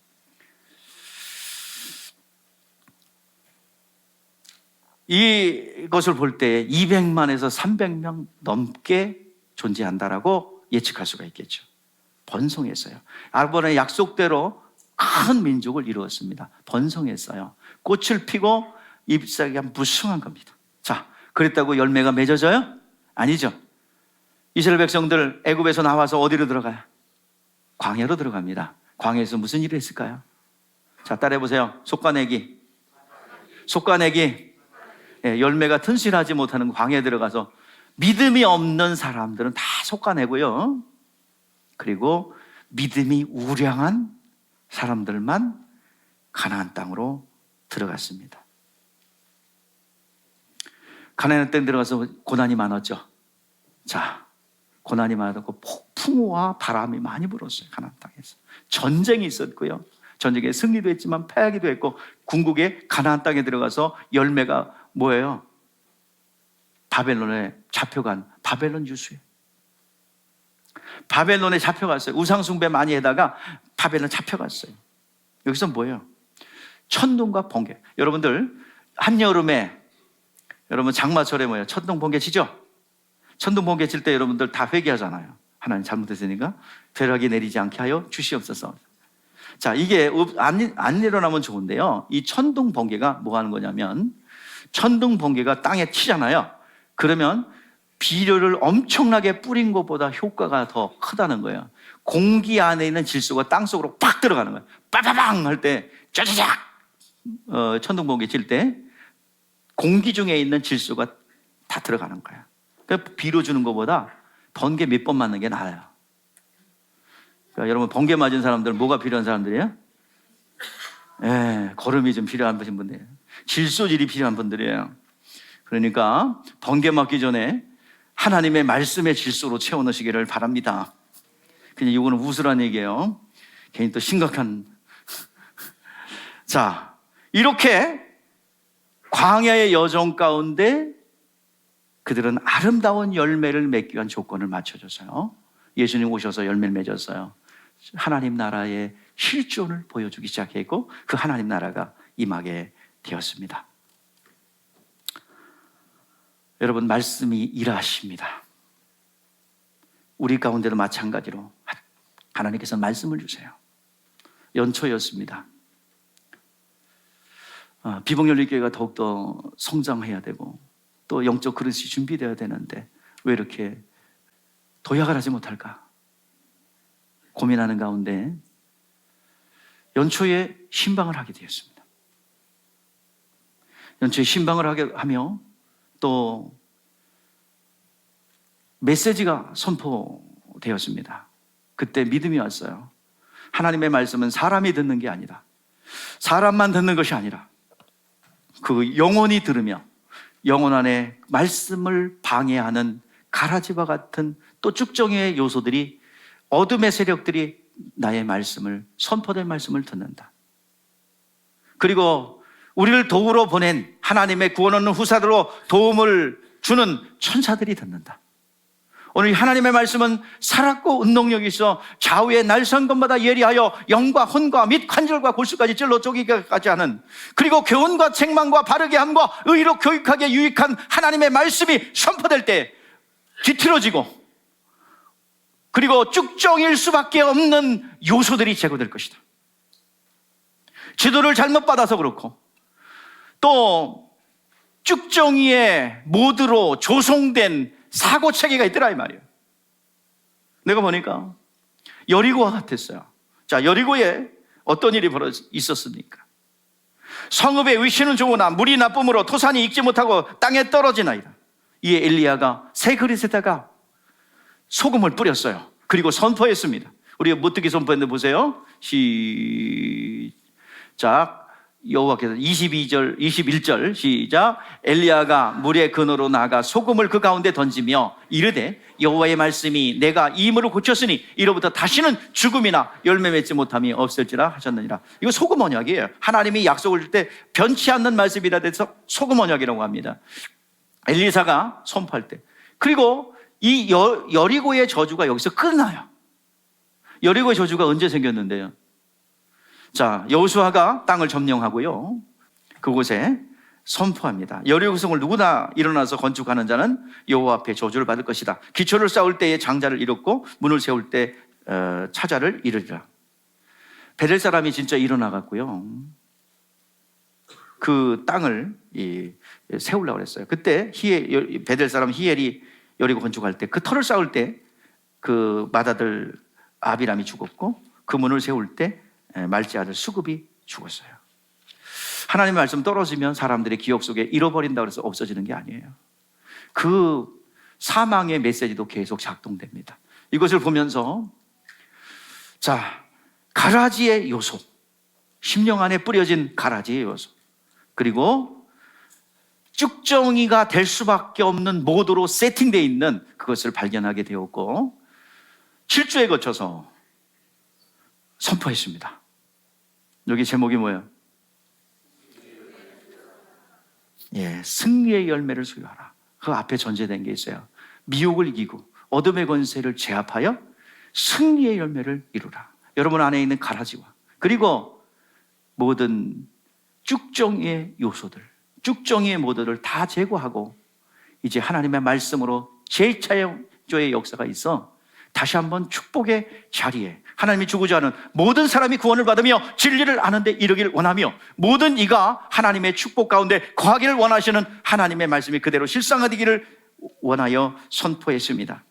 Speaker 1: 이것을 볼 때 200만에서 300명 넘게 존재한다라고 예측할 수가 있겠죠. 번성했어요. 아브라함의 약속대로 큰 민족을 이루었습니다. 번성했어요. 꽃을 피고 잎사귀가 무성한 겁니다. 자, 그랬다고 열매가 맺어져요? 아니죠. 이스라엘 백성들 애굽에서 나와서 어디로 들어가요? 광야로 들어갑니다. 광야에서 무슨 일을 했을까요? 자, 따라해보세요. 솎아내기. 열매가 튼실하지 못하는 광야에 들어가서 믿음이 없는 사람들은 다 솎아내고요. 그리고 믿음이 우량한 사람들만 가나안 땅으로 들어갔습니다. 가나안 땅에 들어가서 고난이 많았죠. 자, 고난이 많았고 폭풍우와 바람이 많이 불었어요. 가나안 땅에서 전쟁이 있었고요. 전쟁에 승리도 했지만 패하기도 했고, 궁극에 가나안 땅에 들어가서 열매가 뭐예요? 바벨론에 잡혀간 바벨론 유수예요. 바벨론에 잡혀갔어요. 우상숭배 많이 하다가 바벨론 잡혀갔어요. 여기서 뭐예요? 천둥과 번개. 여러분들 한여름에 여러분 장마철에 뭐예요? 천둥 번개 치죠? 천둥 번개 칠 때 여러분들 다 회개하잖아요. 하나님 잘못했으니까 벼락이 내리지 않게 하여 주시옵소서. 자, 이게 안 일어나면 좋은데요. 이 천둥 번개가 뭐 하는 거냐면, 천둥 번개가 땅에 치잖아요. 그러면 비료를 엄청나게 뿌린 것보다 효과가 더 크다는 거예요. 공기 안에 있는 질소가 땅 속으로 팍 들어가는 거예요. 빠바방 할 때 짜자작 천둥 번개 칠 때 공기 중에 있는 질소가 다 들어가는 거예요. 그러니까 비료 주는 것보다 번개 몇 번 맞는 게 나아요. 그러니까 여러분 번개 맞은 사람들은 뭐가 필요한 사람들이에요? 거름이 좀 필요한 분들이에요. 질소질이 필요한 분들이에요. 그러니까 번개 맞기 전에 하나님의 말씀의 질소로 채워넣으시기를 바랍니다. 그냥 이거는 웃으란 얘기예요. 괜히 또 심각한. 자, 이렇게 광야의 여정 가운데 그들은 아름다운 열매를 맺기 위한 조건을 맞춰줬어요. 예수님 오셔서 열매를 맺었어요. 하나님 나라의 실존을 보여주기 시작했고, 그 하나님 나라가 임하게 되었습니다. 여러분, 말씀이 일하십니다. 우리 가운데도 마찬가지로 하나님께서 말씀을 주세요. 연초였습니다. 비봉열리교회가 더욱더 성장해야 되고 또 영적 그릇이 준비되어야 되는데 왜 이렇게 도약을 하지 못할까 고민하는 가운데 연초에 신방을 하게 되었습니다. 연초에 신방을 하게 하며 또 메시지가 선포되었습니다. 그때 믿음이 왔어요. 하나님의 말씀은 사람이 듣는 게 아니라, 사람만 듣는 것이 아니라 그 영혼이 들으며 영혼 안에 말씀을 방해하는 가라지와 같은 또 쭉정이의 요소들이, 어둠의 세력들이 나의 말씀을, 선포된 말씀을 듣는다. 그리고 우리를 도우러 보낸 하나님의 구원 얻는 후사들로 도움을 주는 천사들이 듣는다. 오늘 하나님의 말씀은 살았고 운동력이 있어 좌우의 날선 것마다 예리하여 영과 혼과 및 관절과 골수까지 찔러 쪼개기까지 하는, 그리고 교훈과 책망과 바르게 함과 의로 교육하게 유익한 하나님의 말씀이 선포될 때 뒤틀어지고, 그리고 쭉정일 수밖에 없는 요소들이 제거될 것이다. 지도를 잘못 받아서 그렇고 또 쭉정이의 모드로 조성된 사고체계가 있더라 이 말이에요. 내가 보니까 여리고와 같았어요. 자, 여리고에 어떤 일이 있었습니까? 성읍의 위치는 좋으나 물이 나쁨으로 토산이 익지 못하고 땅에 떨어지나이다. 이에 엘리야가 새 그릇에다가 소금을 뿌렸어요. 그리고 선포했습니다. 우리가 못듣게 선포했는데 보세요. 시작. 여호와께서 22절, 21절 시작. 엘리야가 물의 근으로 나가 소금을 그 가운데 던지며 이르되 여호와의 말씀이 내가 이 물을 고쳤으니 이로부터 다시는 죽음이나 열매 맺지 못함이 없을지라 하셨느니라. 이거 소금 언약이에요. 하나님이 약속을 줄 때 변치 않는 말씀이라 돼서 소금 언약이라고 합니다. 엘리사가 선포할 때. 그리고 이 여리고의 저주가 여기서 끝나요. 여리고의 저주가 언제 생겼는데요? 자, 여호수아가 땅을 점령하고요, 그곳에 선포합니다. 여리고성을 누구나 일어나서 건축하는 자는 여호와 앞에 저주를 받을 것이다. 기초를 쌓을 때에 장자를 잃었고 문을 세울 때 차자를 잃으리라. 베델 사람이 진짜 일어나갔고요, 그 땅을 세우려고 그랬어요. 그때 베델 사람 히엘이 여리고 건축할 때 그 터를 쌓을 때 그 맏아들 아비람이 죽었고, 그 문을 세울 때 말지 아들 수급이 죽었어요. 하나님의 말씀 떨어지면 사람들의 기억 속에 잃어버린다고 해서 없어지는 게 아니에요. 그 사망의 메시지도 계속 작동됩니다. 이것을 보면서, 자, 가라지의 요소, 심령 안에 뿌려진 가라지의 요소, 그리고 쭉정이가 될 수밖에 없는 모드로 세팅되어 있는 그것을 발견하게 되었고, 7주에 거쳐서 선포했습니다. 여기 제목이 뭐예요? 승리의 열매를 소유하라. 그 앞에 전제된 게 있어요. 미혹을 이기고 어둠의 권세를 제압하여 승리의 열매를 이루라. 여러분 안에 있는 가라지와 그리고 모든 쭉정이의 요소들, 쭉정이의 모드를 다 제거하고 이제 하나님의 말씀으로 재창조의 역사가 있어 다시 한번 축복의 자리에 하나님이 주고자 하는 모든 사람이 구원을 받으며 진리를 아는데 이르기를 원하며 모든 이가 하나님의 축복 가운데 거하기를 원하시는 하나님의 말씀이 그대로 실상화되기를 원하여 선포했습니다.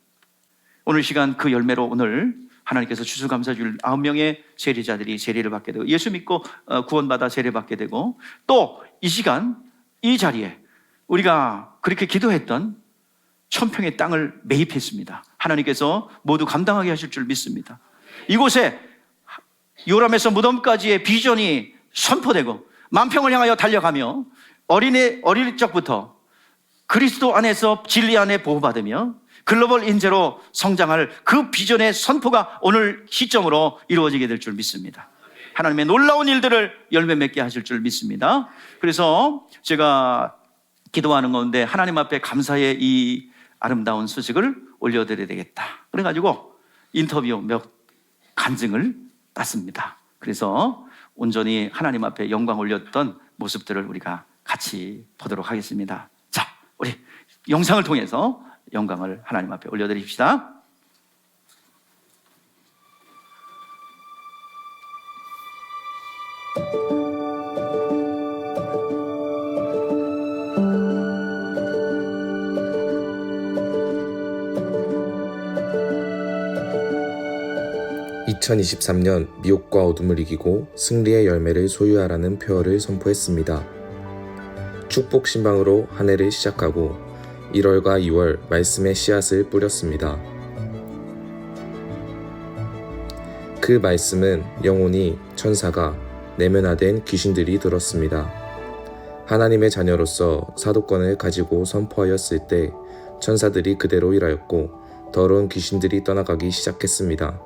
Speaker 1: 오늘 시간 그 열매로 오늘 하나님께서 추수감사 줄 9명의 세례자들이 세례를 받게 되고 예수 믿고 구원받아 세례받게 되고, 또 이 시간 이 자리에 우리가 그렇게 기도했던 1000평의 땅을 매입했습니다. 하나님께서 모두 감당하게 하실 줄 믿습니다. 이곳에 요람에서 무덤까지의 비전이 선포되고 만평을 향하여 달려가며 어릴 적부터 그리스도 안에서 진리 안에 보호받으며 글로벌 인재로 성장할 그 비전의 선포가 오늘 시점으로 이루어지게 될 줄 믿습니다. 하나님의 놀라운 일들을 열매 맺게 하실 줄 믿습니다. 그래서 제가 기도하는 가운데 하나님 앞에 감사의 이 아름다운 소식을 올려드려야 되겠다. 그래가지고 인터뷰 몇 간증을 땄습니다. 그래서 온전히 하나님 앞에 영광 올렸던 모습들을 우리가 같이 보도록 하겠습니다. 자, 우리 영상을 통해서 영광을 하나님 앞에 올려드립시다.
Speaker 2: (2023년) 미혹과 어둠을 이기고 승리의 열매를 소유하라는 표어를 선포했습니다. 축복 신방으로 한 해를 시작하고 1월과 2월 말씀의 씨앗을 뿌렸습니다. 그 말씀은 영혼이 천사가 내면화된 귀신들이 들었습니다. 하나님의 자녀로서 사도권을 가지고 선포하였을 때 천사들이 그대로 일하였고 더러운 귀신들이 떠나가기 시작했습니다.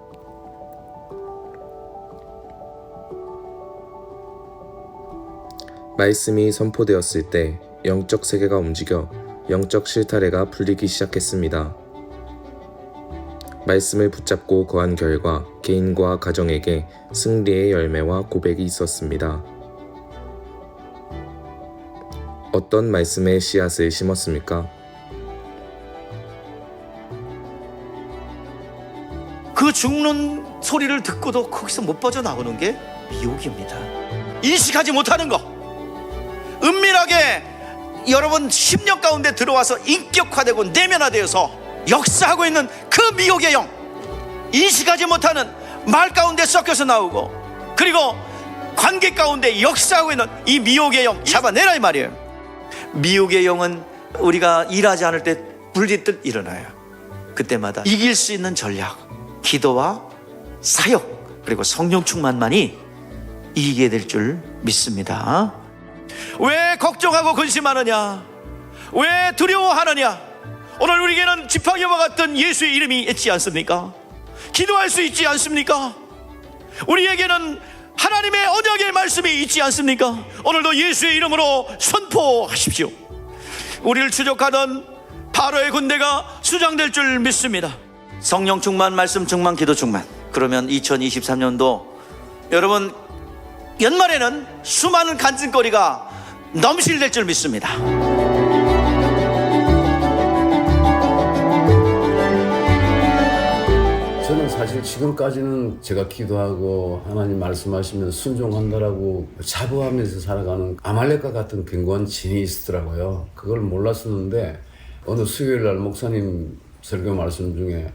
Speaker 2: 말씀이 선포되었을 때 영적 세계가 움직여 영적 실타래가 풀리기 시작했습니다. 말씀을 붙잡고 거한 결과 개인과 가정에게 승리의 열매와 고백이 있었습니다. 어떤 말씀의 씨앗을 심었습니까?
Speaker 1: 그 죽는 소리를 듣고도 거기서 못 빠져나오는 게 미혹입니다. 인식하지 못하는 거, 은밀하게 여러분 심령 가운데 들어와서 인격화되고 내면화되어서 역사하고 있는 그 미혹의 영, 인식하지 못하는 말 가운데 섞여서 나오고 그리고 관계 가운데 역사하고 있는 이 미혹의 영 잡아내라 이 말이에요. 미혹의 영은 우리가 일하지 않을 때 불짓듯 일어나요. 그때마다 이길 수 있는 전략, 기도와 사역 그리고 성령 충만만이 이기게 될 줄 믿습니다. 왜 걱정하고 근심하느냐? 왜 두려워하느냐? 오늘 우리에게는 지팡이와 같은 예수의 이름이 있지 않습니까? 기도할 수 있지 않습니까? 우리에게는 하나님의 언약의 말씀이 있지 않습니까? 오늘도 예수의 이름으로 선포하십시오. 우리를 추적하던 바로의 군대가 수장될 줄 믿습니다. 성령 충만, 말씀 충만, 기도 충만. 그러면 2023년도 여러분 연말에는 수많은 간증거리가 넘실될 줄 믿습니다.
Speaker 3: 저는 사실 지금까지는 제가 기도하고 하나님 말씀하시면 순종한다라고 자부하면서 살아가는 아말렉과 같은 견고한 진이 있었더라고요. 그걸 몰랐었는데 어느 수요일 날 목사님 설교 말씀 중에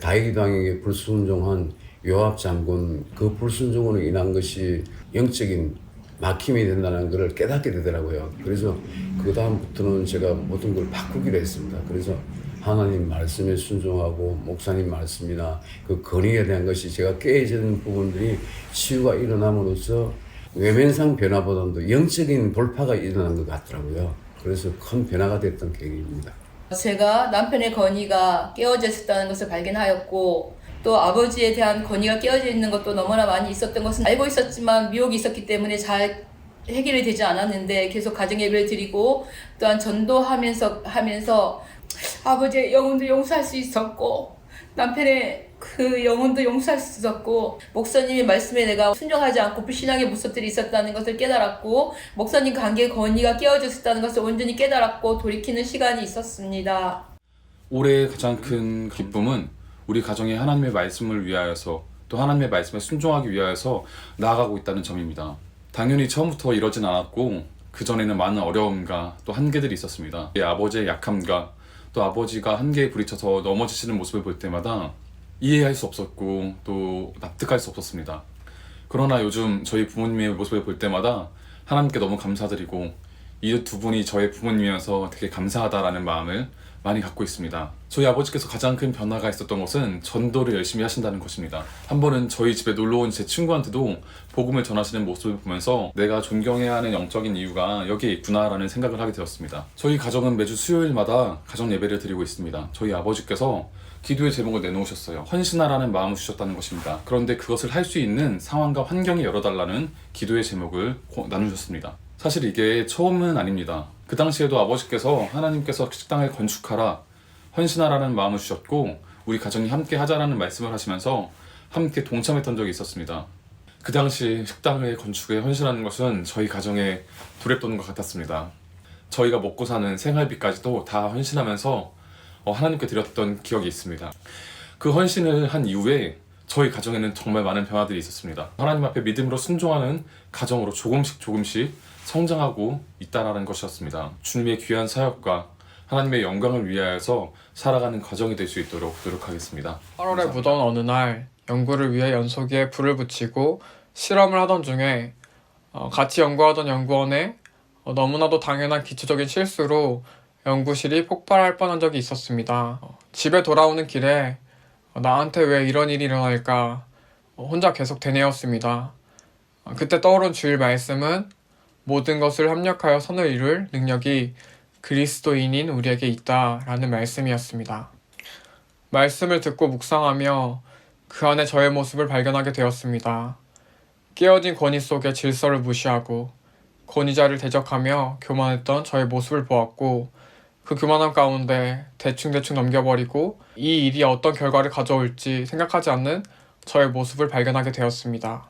Speaker 3: 다윗 왕에게 불순종한 요압 장군, 그 불순종으로 인한 것이 영적인 막힘이 된다는 것을 깨닫게 되더라고요. 그래서 그 다음부터는 제가 모든 걸 바꾸기로 했습니다. 그래서 하나님 말씀에 순종하고 목사님 말씀이나 그 건의에 대한 것이 제가 깨어지는 부분들이 치유가 일어남으로써 외면상 변화보다도 영적인 돌파가 일어난 것 같더라고요. 그래서 큰 변화가 됐던 계기입니다.
Speaker 4: 제가 남편의 건의가 깨어져 있었다는 것을 발견하였고, 또 아버지에 대한 건의가 깨어져 있는 것도 너무나 많이 있었던 것은 알고 있었지만 미혹이 있었기 때문에 잘 해결이 되지 않았는데 계속 가정 예배를 드리고 또한 전도하면서 아버지의 영혼도 용서할 수 있었고 남편의 그 영혼도 용서할 수 있었고 목사님의 말씀에 내가 순종하지 않고 불신앙의 모습들이 있었다는 것을 깨달았고 목사님 관계 건의가 깨어져 있었다는 것을 온전히 깨달았고 돌이키는 시간이 있었습니다.
Speaker 5: 올해의 가장 큰 기쁨은 우리 가정이 하나님의 말씀을 위하여서 또 하나님의 말씀에 순종하기 위하여서 나아가고 있다는 점입니다. 당연히 처음부터 이러진 않았고 그전에는 많은 어려움과 또 한계들이 있었습니다. 아버지의 약함과 또 아버지가 한계에 부딪혀서 넘어지시는 모습을 볼 때마다 이해할 수 없었고 또 납득할 수 없었습니다. 그러나 요즘 저희 부모님의 모습을 볼 때마다 하나님께 너무 감사드리고 이 두 분이 저의 부모님이어서 되게 감사하다라는 마음을 많이 갖고 있습니다. 저희 아버지께서 가장 큰 변화가 있었던 것은 전도를 열심히 하신다는 것입니다. 한 번은 저희 집에 놀러온 제 친구한테도 복음을 전하시는 모습을 보면서 내가 존경해야 하는 영적인 이유가 여기에 있구나라는 생각을 하게 되었습니다. 저희 가정은 매주 수요일마다 가정 예배를 드리고 있습니다. 저희 아버지께서 기도의 제목을 내놓으셨어요. 헌신하라는 마음을 주셨다는 것입니다. 그런데 그것을 할 수 있는 상황과 환경이 열어달라는 기도의 제목을 나누셨습니다. 사실 이게 처음은 아닙니다. 그 당시에도 아버지께서 하나님께서 식당을 건축하라, 헌신하라는 마음을 주셨고 우리 가정이 함께 하자라는 말씀을 하시면서 함께 동참했던 적이 있었습니다. 그 당시 식당의 건축에 헌신하는 것은 저희 가정의 두렵돈과 같았습니다. 저희가 먹고 사는 생활비까지도 다 헌신하면서 하나님께 드렸던 기억이 있습니다. 그 헌신을 한 이후에 저희 가정에는 정말 많은 변화들이 있었습니다. 하나님 앞에 믿음으로 순종하는 가정으로 조금씩 성장하고 있다라는 것이었습니다. 주님의 귀한 사역과 하나님의 영광을 위하여서 살아가는 과정이 될 수 있도록 노력하겠습니다.
Speaker 6: 8월에 무더운 어느 날 연구를 위해 연소기에 불을 붙이고 실험을 하던 중에 같이 연구하던 연구원의 너무나도 당연한 기초적인 실수로 연구실이 폭발할 뻔한 적이 있었습니다. 집에 돌아오는 길에 나한테 왜 이런 일이 일어날까 혼자 계속 되뇌었습니다. 그때 떠오른 주일 말씀은 모든 것을 합력하여 선을 이룰 능력이 그리스도인인 우리에게 있다라는 말씀이었습니다. 말씀을 듣고 묵상하며 그 안에 저의 모습을 발견하게 되었습니다. 깨어진 권위 속에 질서를 무시하고 권위자를 대적하며 교만했던 저의 모습을 보았고 그 교만함 가운데 대충 넘겨버리고 이 일이 어떤 결과를 가져올지 생각하지 않는 저의 모습을 발견하게 되었습니다.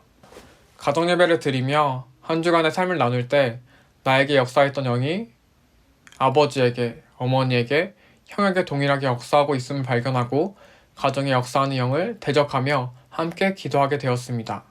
Speaker 6: 가정예배를 드리며 한 주간의 삶을 나눌 때 나에게 역사했던 영이 아버지에게, 어머니에게, 형에게 동일하게 역사하고 있음을 발견하고 가정에 역사하는 영을 대적하며 함께 기도하게 되었습니다.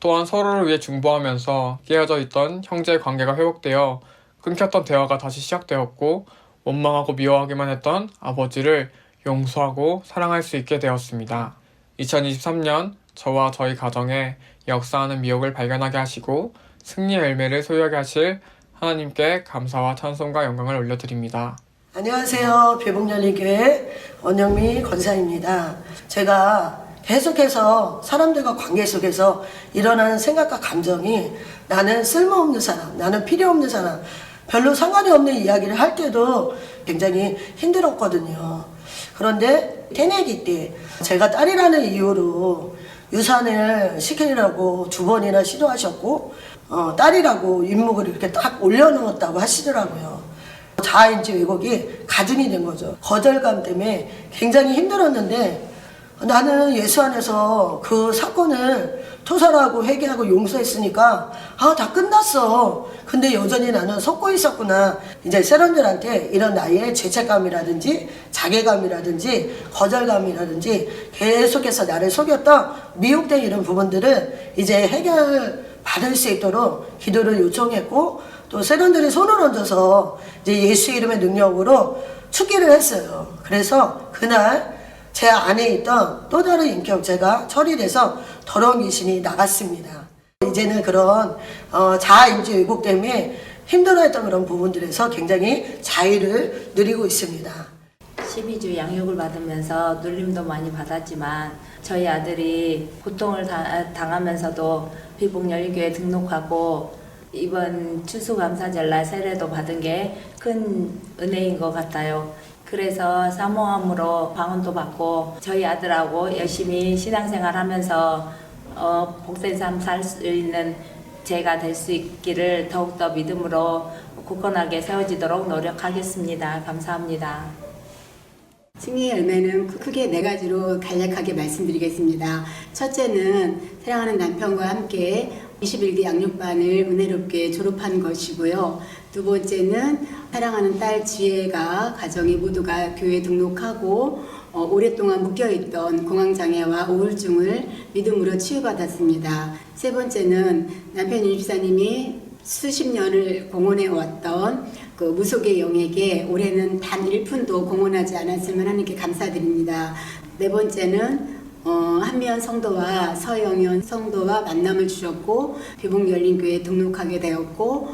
Speaker 6: 또한 서로를 위해 중보하면서 깨어져 있던 형제의 관계가 회복되어 끊겼던 대화가 다시 시작되었고 원망하고 미워하기만 했던 아버지를 용서하고 사랑할 수 있게 되었습니다. 2023년 저와 저희 가정에 역사하는 미혹을 발견하게 하시고 승리의 열매를 소유하게 하실 하나님께 감사와 찬송과 영광을 올려드립니다.
Speaker 7: 안녕하세요. 배복열린교회 원영미 권사입니다. 제가 계속해서 사람들과 관계 속에서 일어나는 생각과 감정이 나는 쓸모없는 사람, 나는 필요 없는 사람, 별로 상관이 없는 이야기를 할 때도 굉장히 힘들었거든요. 그런데 새내기 때 제가 딸이라는 이유로 유산을 시키려고 2번이나 시도하셨고 딸이라고 인목을 이렇게 딱 올려놓았다고 하시더라고요. 자아인지 왜곡이 가증이 된 거죠. 거절감 때문에 굉장히 힘들었는데 나는 예수 안에서 그 사건을 토설하고 회개하고 용서했으니까 다 끝났어. 근데 여전히 나는 속고 있었구나. 이제 세런들한테 이런 나의 죄책감이라든지 자괴감이라든지 거절감이라든지 계속해서 나를 속였던 미혹된 이런 부분들을 이제 해결받을 수 있도록 기도를 요청했고 또 세런들이 손을 얹어서 이제 예수 이름의 능력으로 축기를 했어요. 그래서 그날 제 안에 있던 또 다른 인격체가 처리돼서 더러운 귀신이 나갔습니다. 이제는 그런 자아인지 왜곡 때문에 힘들어했던 그런 부분들에서 굉장히 자유를 누리고 있습니다.
Speaker 8: 12주 양육을 받으면서 눌림도 많이 받았지만 저희 아들이 고통을 당하면서도 비복열교에 등록하고 이번 추수감사절날 세례도 받은 게 큰 은혜인 것 같아요. 그래서 사모함으로 방언도 받고 저희 아들하고 열심히 신앙생활 하면서 복된 삶 살 수 있는 제가 될 수 있기를 더욱더 믿음으로 굳건하게 세워지도록 노력하겠습니다. 감사합니다.
Speaker 9: 승리의 열매는 크게 4가지로 간략하게 말씀드리겠습니다. 첫째는 사랑하는 남편과 함께 21기 양육반을 은혜롭게 졸업한 것이고요. 두 번째는 사랑하는 딸 지혜가 가정이 모두가 교회에 등록하고 오랫동안 묶여있던 공황장애와 우울증을 믿음으로 치유받았습니다. 세 번째는 남편 윤집사님이 수십 년을 공헌해 왔던 그 무속의 영에게 올해는 단 1푼도 공헌하지 않았으면 하나님께 감사드립니다. 네 번째는 한미연 성도와 서영현 성도와 만남을 주셨고 비복열린교회에 등록하게 되었고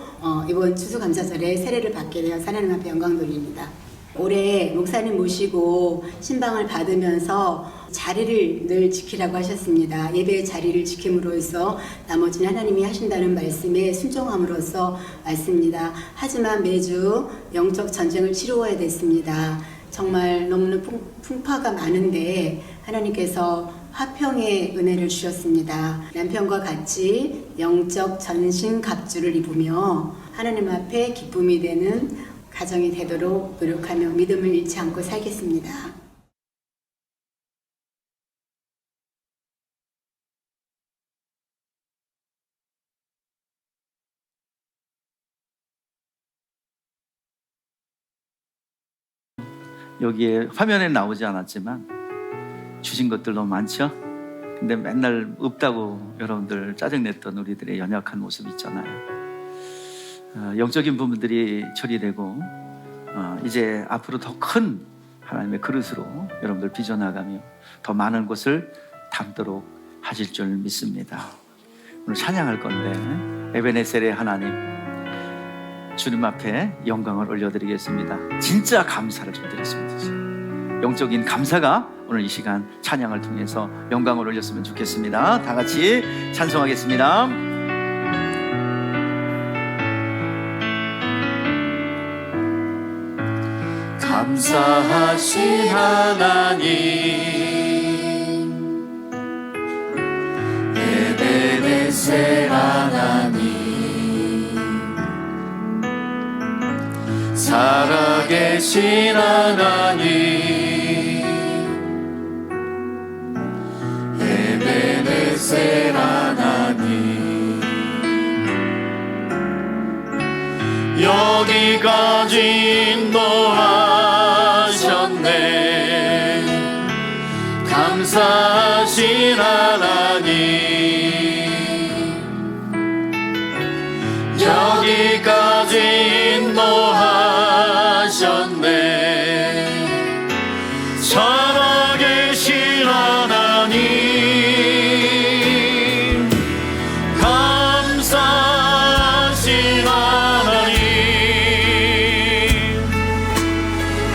Speaker 9: 이번 추수감사절에 세례를 받게 되어 하나님 앞에 영광 돌립니다. 올해 목사님 모시고 신방을 받으면서 자리를 늘 지키라고 하셨습니다. 예배의 자리를 지킴으로써 나머지는 하나님이 하신다는 말씀에 순종함으로써 맞습니다. 하지만 매주 영적 전쟁을 치루어야 됐습니다. 정말 너무나 풍파가 많은데 하나님께서 화평의 은혜를 주셨습니다. 남편과 같이 영적 전신갑주를 입으며 하나님 앞에 기쁨이 되는 가정이 되도록 노력하며 믿음을 잃지 않고 살겠습니다.
Speaker 1: 여기에 화면에 나오지 않았지만 주신 것들 너무 많죠? 근데 맨날 없다고 여러분들 짜증냈던 우리들의 연약한 모습 있잖아요. 영적인 부분들이 처리되고 이제 앞으로 더 큰 하나님의 그릇으로 여러분들 빚어나가며 더 많은 것을 담도록 하실 줄 믿습니다. 오늘 찬양할 건데 에베네셀의 하나님 주님 앞에 영광을 올려드리겠습니다. 진짜 감사를 좀 드리겠습니다. 영적인 감사가 오늘 이 시간 찬양을 통해서 영광을 올렸으면 좋겠습니다. 다 같이 찬송하겠습니다. 감사하신 하나님 에베네셀 하나님 살아계신 하나님 에베네셀 하나님 여기까지 인도하셨네 감사하신 하나님 여기까지 인도하셨네 살아계신 하나님 감사하신 하나님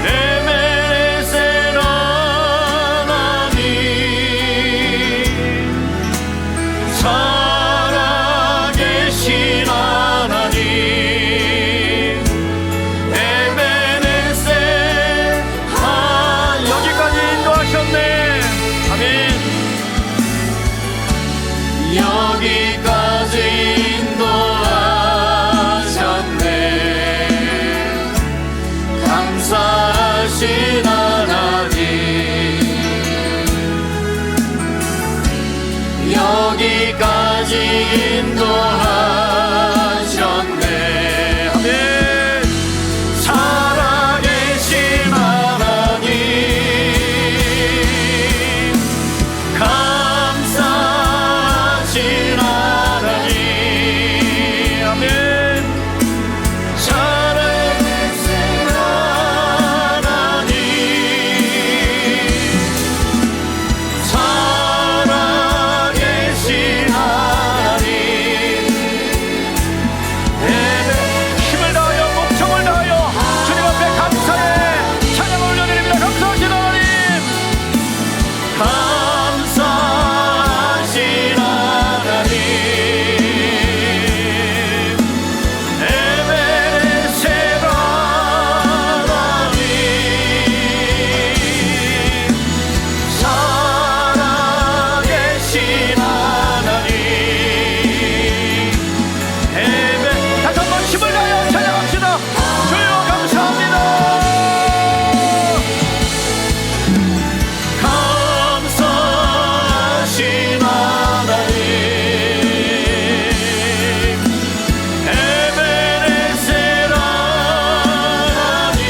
Speaker 1: 에베네셀 하나님 인도하셨네. 아멘. 살아계신 하나님 감사하신 하나님. 아멘. 살아계신 하나님 살아계신 하나님 힘을 다하여 목청을 다하여 주님 앞에 감사의 찬양을 올려드립니다. 감사하신 하나님 감사하신 하나님 에베레셋 하나님 살아계신 하나님 다시 한번 힘을 다하여 찬양합시다. 주여 감사합니다. 감사하신 하나님 에베레셋 하나님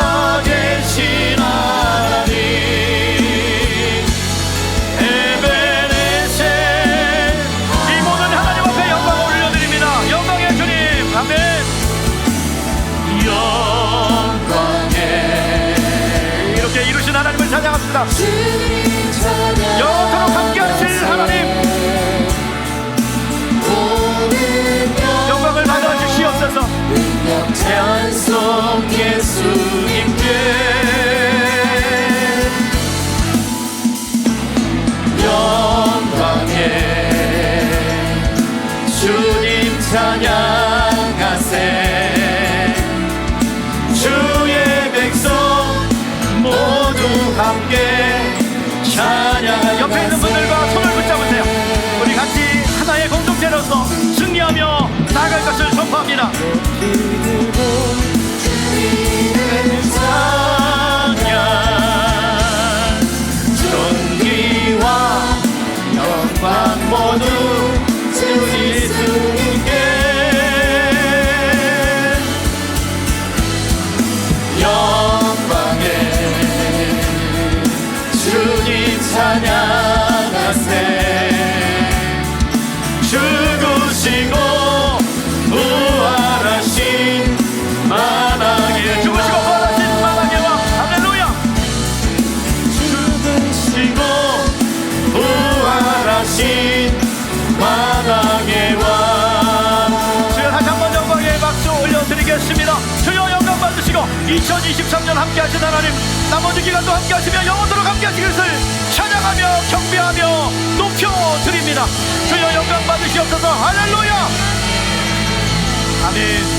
Speaker 1: 살아계신 하나님 에베레셋 이 모든 하나님 앞에 영광을 올려드립니다. 영광의 주님. 아멘. 영광에 이렇게 이루신 하나님을 찬양합니다. 영원토록 함께하실 하나님 영광을 받아주시옵소서. 찬송 예수님께 영광에 주님 찬양하세. 주의 백성 모두 함께 찬양하. 옆에 있는 분들과 손을 붙잡으세요. 우리 같이 하나의 공동체로서 승리하며 나아갈 것을 선포합니다. 찬양 존귀와 영광 모두 주 예수님께 영광에 주님 찬양하세. 죽으시고 부활하신 만왕의 죽으시고 부활하신 만왕의 왕. 할렐루야. 죽으시고 부활하신 만왕의 왕. 주여 다시 한번 영광의 박수 올려드리겠습니다. 주여 영광 받으시고 2023년 함께 하신 하나님 나머지 기간도 함께 하시며 영원토록 함께 하시길 찬양하며 경배하며 높여드립니다. 주여 영광 받으시옵소서. 할렐루야. 아멘.